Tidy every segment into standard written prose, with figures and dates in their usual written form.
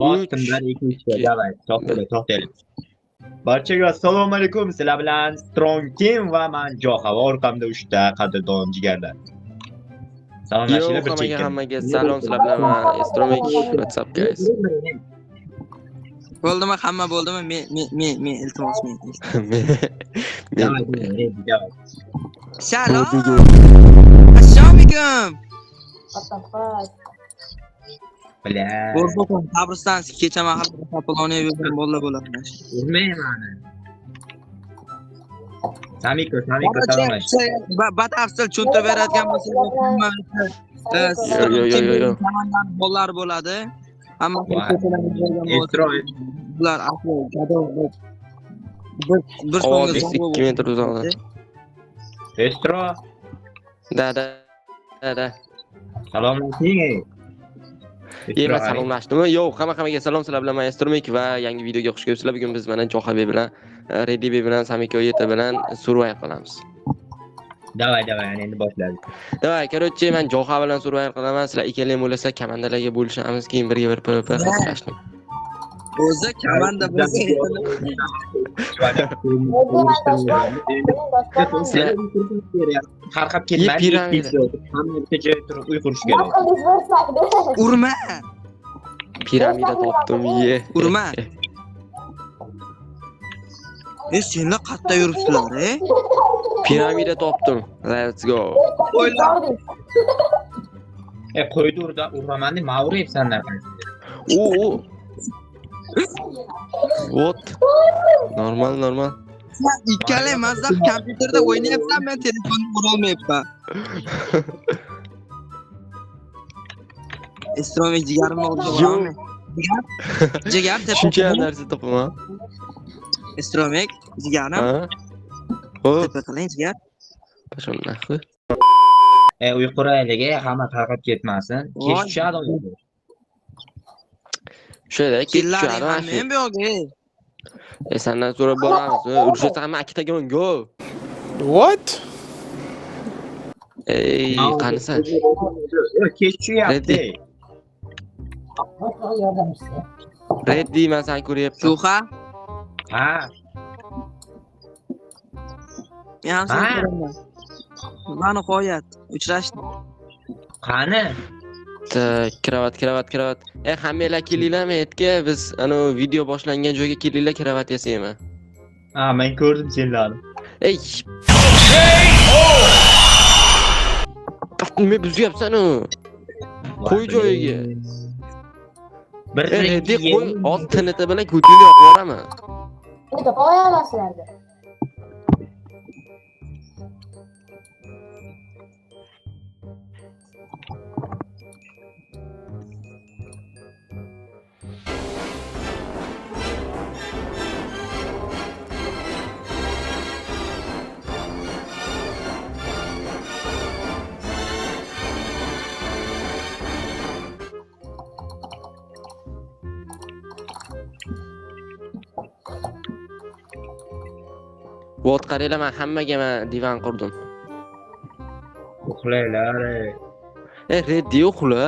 Bosdim 3 bir ikkinchi 2 davay to'xtaylik. Barchaga assalomu alaykum. Sizlar bilan Strong Team va men Johava orqamda 3 ta qadrdon jigarlar. Yo, Salomlashinglar bir chekka. hammaga salom sizlar bilan Astromek. What's up guys? Bo'ldimi? Hamma bo'ldimi? Men iltimos men. Davay, davay. Salom. Assalomu alaykum. Bля. Qo'rqo'm qabriston kecha mahalla papaloni yurgan bo'ladi. Urmayman. Samiko salomlash. Batafsil tushuntirib beradigan bo'lsa, Yo. Bolalar bo'ladi. Hamma bular asli bir Ovoz 2 metr uzoqda. Estro. Da. Salomlashing. Yema salomlashdimi? Yo'q, hammaga salom sizlar bilan Astromek va yangi videoga xush kelibsizlar. Bugun biz mana Jo'xabey bilan, Redibey bilan, Samiko Yeta bilan survival qilamiz. Davay, endi boshladik. Davay, короче, men Jo'xa bilan survival qilaman. Sizlar ikkalang bo'lsa, komandalarga bo'lishamiz, keyin birga bir PvP qilishamiz. o'zi komanda bo'lsa Qarqab ketmaydi. Hamma bitta joyda turib uy qurish kerak. urma. Piramida topdim, ye. Urma. Senlar qayerda yuribsizlar, Piramida topdim. Let's go. Qo'ydi urmaman deb ma'vraysan narxini. Oo. What? Normal. Sen ikkala mazza kompyuterda o'ynayapsan, men telefonda urolmayapman. Astromek jigarimni oldim. Jigar Shuncha narsa topaman. Astromek jigarim. Hop. Tepa qiling jigar. Pashonnaxi. Uy quraylik, hamma tarqab ketmasin. Kech tushadi odamlar. Shunday Kellaring men bu yo'q. Sendan so'rab boramiz. Urishsa hamma ikkitaga go. What? Ey, qanisan? Kech tushyapti. Reddi men seni ko'ryapman. Jo'xa, Ha. men ham seni ko'raman. Mana qo'yat, uchrashdik. Qani? Kravat. Hammanglar kelinglarmi aytga, biz ana video boshlangan joyga kelinglar, kravat yasayman. Ha, men ko'rdim senlarni. Ey. Nima buzyapsan-ku? Qo'y joyiga. Bir Reddi qo'y, oz tinita bilan ko'tingni yoqib yuboraman. Topa qo'yamasizlar. Vot qaranglar, men hammaga divan qurdim. Uxlaylar. Reddi uxla.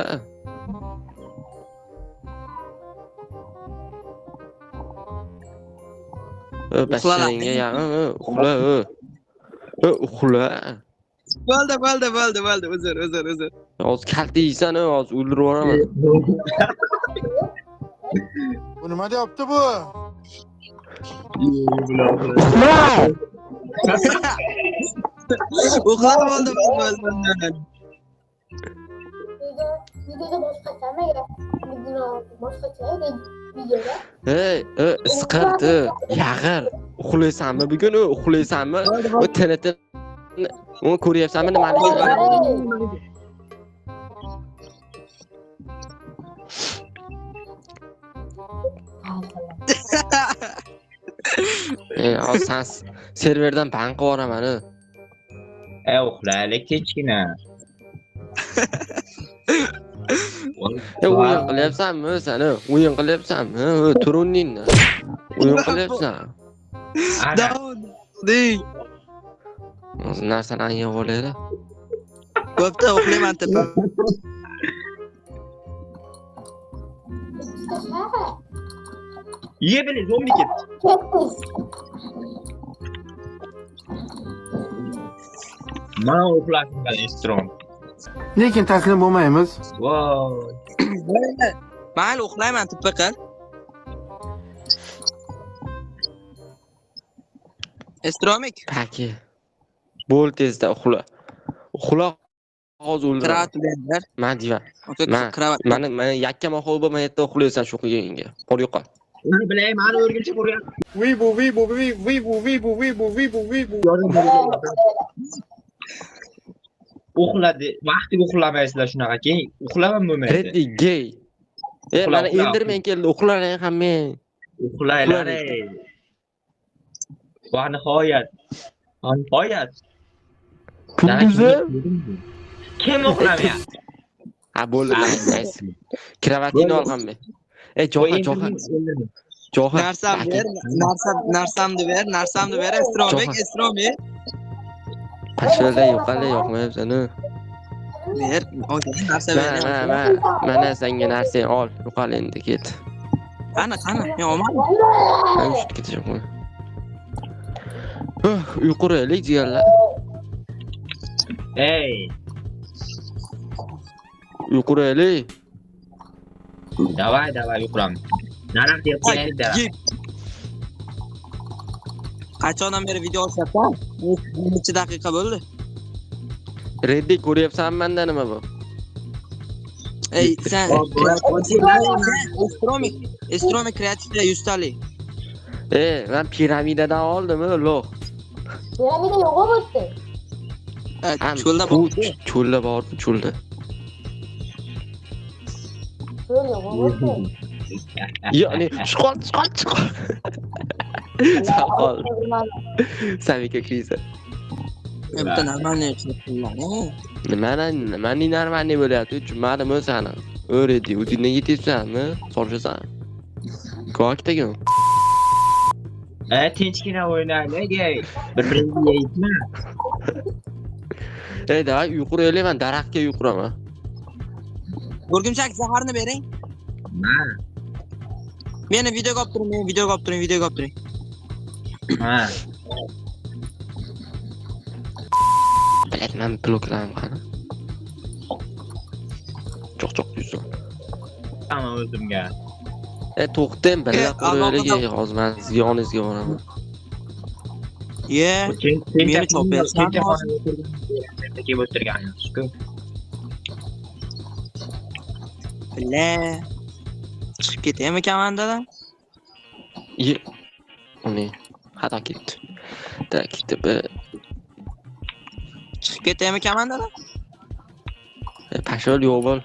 Basharingga yaqin uxla. Uxla. Bo'ldi. Uzr. Hozir kalta yeysan, hozir o'ldirib yuboraman. Bu nima deyapti bu? Uxlab bo'ldi. Videoda boshqacha videoda. Hey, isqirdi. Yag'ir. Uxlaysanmi bugun? Uxlaysanmi? O TNT uni ko'ryapsanmi nimaligini? Sen serverdan ban qilib yuboraman. Uxlaylik kechgina. O'yin qilyapsanmi sen? O'yin qilyapsanmi? Turuningni. O'yin qilyapsan. Ding. O'zi narsalarni yeb olaydi. Bo'pti, uxlayman tepa. Ye bile zombi ket. Ketmiş. Mana uxlashim bilan strong. Lekin taslim bo'lmaymiz. Voy. Mayli uxlayman tippa qil. Estromik. Paki. Bo'l tezda uxla. Uxla. Hozir o'ldir. Kravat bilanlar. Men deyman. Aka kravat. Mana yakka mahol bo'lmay yerda uxlaysan shu qilganingga. Bor yo'qol. Uni bilay, mani o'rgimcha ko'rgan. Vibu. Uxladi. Vaqtiga uxlamaysizlar shunaqa keyin uxlamam bo'lmaydi. Reddy gay. Mana endirmen keldi. Uxlalang hamma. Uxlaylar. Va nihoyat. Nihoyat. Kunduzi? Kim uxlamayapti? Ha bo'ldi. Nice. Kravatini ol hamma. Jo'xa. Narsamni ver, Estromik. Qashqada yo'qali yo'qmayapsan-ku. Ver, narsa ver. Mana senga narsani ol. Yo'qal endi ket. Qani, men olmadim. Men shit ketishim. Uyquraylik jigarlar. Ey, Uyquraylik. davay uxlamiz. Naraq deb qo'yaylik-da. Qachondan beri video olyapsan? Necha daqiqa bo'ldi? Reddy ko'ryapsan menda nima bu? Ey, sen Estromik kreativda 100 talik. Men piramidadan oldim, lo'q. Piramida yo'q bo'ldi. Cho'lda bor. Cho'lda bor, cho'lda. Yo'q bo'ldi. Ya'ni chiqol. Saqol. Samika krisa. Bitta normalniy qilib. Nimani normalniy bo'lyapti? Tushunmadim o'zani. O'redi, o'zingga yetibsanmi? So'rashasan. Ko'kdagi. Tinchgina o'ynaylik, ey. Bir-biringga yeyitma. Davay uyquraylik, men daraxtga uyquraman. O'rgimchak zaharni bering. Meni videoga olib turing. Ha. Bilaman bloklarim qani. Cho'q yuzim. Ama o'zimga. To'xtam, birga qo'yaylik, hozir men ziyoningizga boraman. Meni chopayapsan. Kelib o'tirganingiz-ku. Bile. Chiqib ketaymi komandadan? Uni xato ketdi. Chiqib ketaymi komandadan? Pashol yo'q bo'l.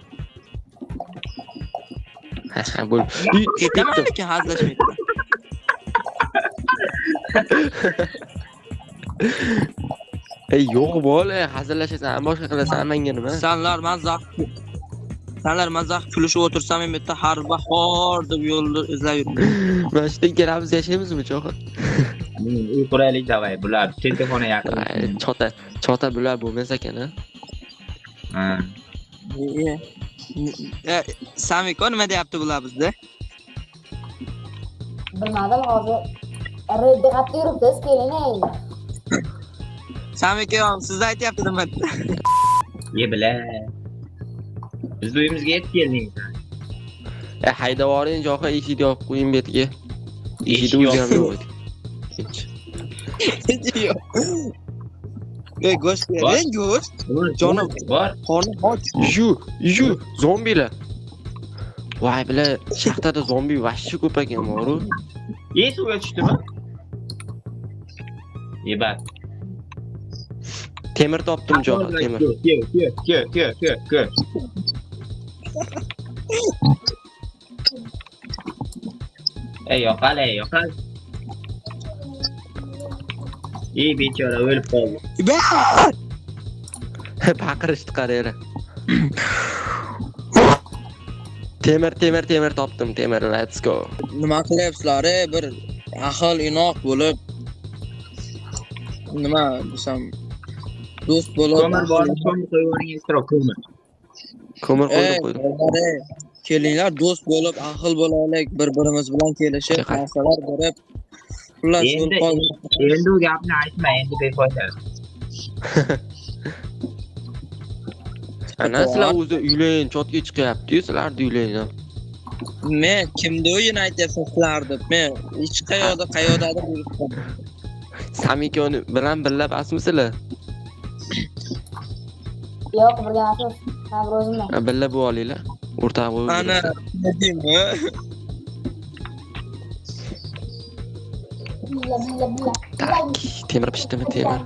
Ha, bo'l. Ketaman lekin hazillashmaydi. Yo'q bo'l, hazillashasan, boshqa qilasan, menga nima? Sanlar mazax kulishib o'tirsam, men bitta har bahor deb yo'lda izlab yuribman. Mana shu ikkalamiz yashaymizmi, cho'qi? Uyquraylik davay, bular telefona yaqin. Chota bular bo'lmas ekan-a? Ha. Samiko nima deyapti bular bizda? Bilmadim hozir. Reddi qatda yuribsiz, keling endi. Samiko, siz aytyapti nima? Ye bila. Biz uyimizga yetib keldingiz. Haydab oring, jo'xa eshikni yopib qo'ying betga. Eshikni o'zgarib qo'ydik. Yo'q. Go'sht bering, go'sht. Jonim bor. Qornim och. Yu, zombilar. Voy bila, shaxtada zombi vashchi ko'p ekan, mo'ru. Suvga tushdimi? Bak. Temir topdim, jo'xa, temir. Kö. Yo'qal. Bechora o'lib qoldi. Baqirishni qarayra. Temir topdim, temir, let's go. Nima qilyapsizlar? Bir ahil inoq bo'lib nima desam do'st bo'lib Ko'mir bor, ko'mir qo'yib yuboring, ko'mir. Ko'mir qo'ydim. kelinglar do'st bo'lib, ahil bo'laylik, bir-birimiz bilan kelishib, Diqqat. narsalar berib. Xullas, Endi endi u gapni aytma, endi befoyda. Ana sizlar o'zi uylang, chotga chiqyapti-yu, sizlarni uylang. men kimni o'yini aytyapsan sizlar deb. Men hech qayoqdadir yuribman. Samikoni bilan birga asmisizlar? Yo'q, birga emas. Men o'zimman. Birga bo'lib olinglar. O'rtaga qo'yib. Ana, nima deymi? Bila. Tak, temir pishdimi, temir?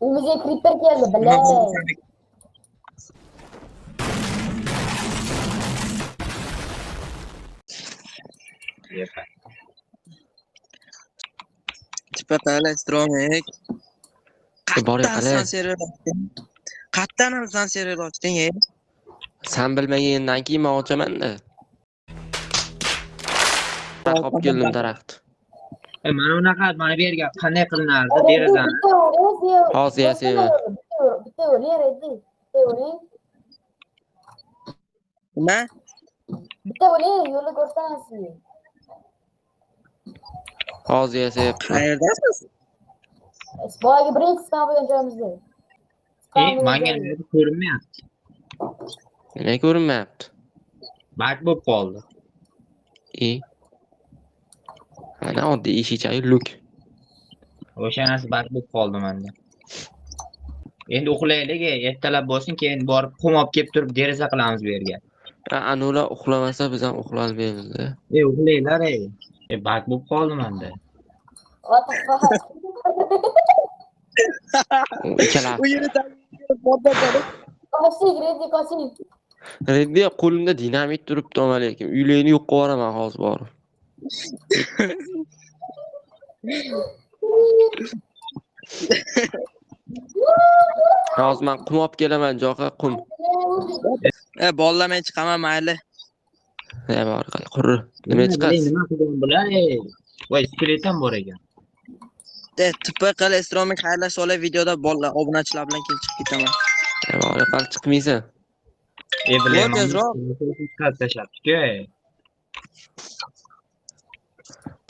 Uyimizga creeper keldi, bila. Tipa qala Stromik. Bor qala. Qattan san serial ochding, ey? Sen bilmagandan keyin men ochaman-da. Qop keldim daraxt. Mana unaqa mana bu yerga qanday qilinardi derazani? Hozir yasayman. Bitta o'ling, Reddi. Bitta o'ling. Nima? Bitta o'ling, yo'lni ko'rsatasiz. Hozir yasayapman. Qayerdasiz? Boyagi birinchi spam bo'lgan joyimizda. Menga ko'rinmayapti. Nima ko'rinmayapti? Bak bo'lib qoldi. Ana oddiy eshichayu luk. O'shanasi bak bo'lib qoldi menda. Endi uxlaylik, ertalab bo'lsin, keyin borib qum olib kelib turib deraza qilamiz bu yerga. Anular uxlamasa biz ham uxlayolmaymiz-da. Uxlaylar, bak bo'lib qoldi menda. What the fuck? Ikkala. U yerda poddatadi. Qoching, Reddi, qoching. Reddi qo'limda dinamit turibdi, lekin uylarni yo'q qilib yuboraman hozir borib. Hozir men qum olib kelaman, jo'qa qum. Bolalar men chiqaman mayli. Bor, qurri. Nima chiqasiz? Nima qilgan bular? Voy, skelet ham bor ekan. Tipa qala Stromik xayrlashish olay videoda bolalar obunachilar bilan kelib chiqib ketaman. Bor, qal chiqmaysan. Bilaman. tezroq. Chiqarib tashlabdi-ku.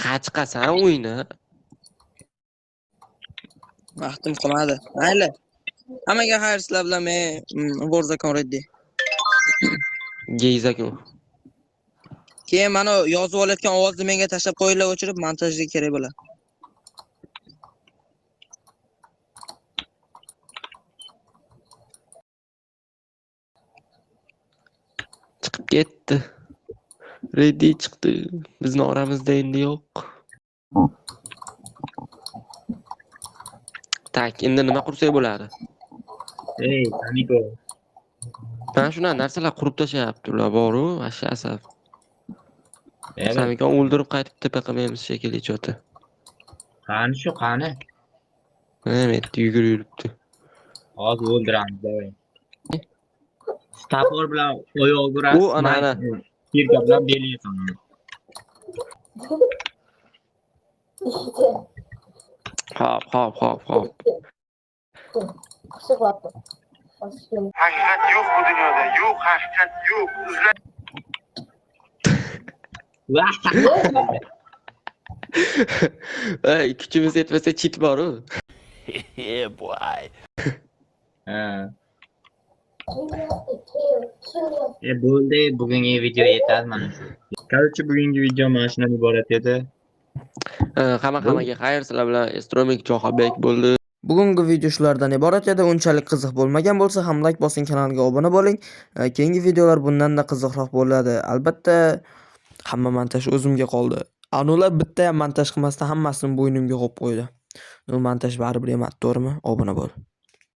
Qachqasan o'yini. Vaqtim qolmadi. Mayli. Hammaga xayr sizlar bilan men Warzone Reddi. Geyzakun. Keyin mana yozib olayotgan ovozni menga tashlab qo'yinglar, o'chirib montajga kerak bo'ladi. Chiqib ketdi. Reddi chiqdi. Bizning oramizda endi yo'q. Tak, endi nima qursak bo'ladi? Amiko. Mana shunday narsalar qurib tashlayapti-ular, bor-ku, asha asab. Samikon o'ldirib qaytib tepa qilmaymiz shekilli choti. Qani shu, qani? Mana yugurib yuribdi. Hozir o'ldiramiz, davay. Stapor bilan oyoq uradi. U ana. Yerga bilan beliyasan. Hop. Qishiqlabdi. Haqiqat yo'q bu dunyoda. Yo'q, haqiqat yo'q. Ey, kuchimiz yetmasa chit bor-ku. Yeah, boy. Bo'ldi, bugungi video yetadi mana shu. Короче, bugungi video mana shundan iborat edi. Hammaga xayr, sizlar bilan Stromik Jo'xabek bo'ldi. Bugungi video shulardan iborat edi. Unchalik qiziq bo'lmagan bo'lsa ham like bosing, kanalga obuna bo'ling. Keyingi videolar bundan-da qiziqroq bo'ladi. Albatta, Hamma montaj o'zimga qoldi. Anular bitta ham montaj qilmasdan hammasini bo'ynimga qo'yib qo'ydi. Montaj baribir emas, to'g'rimi? Obuna bo'l.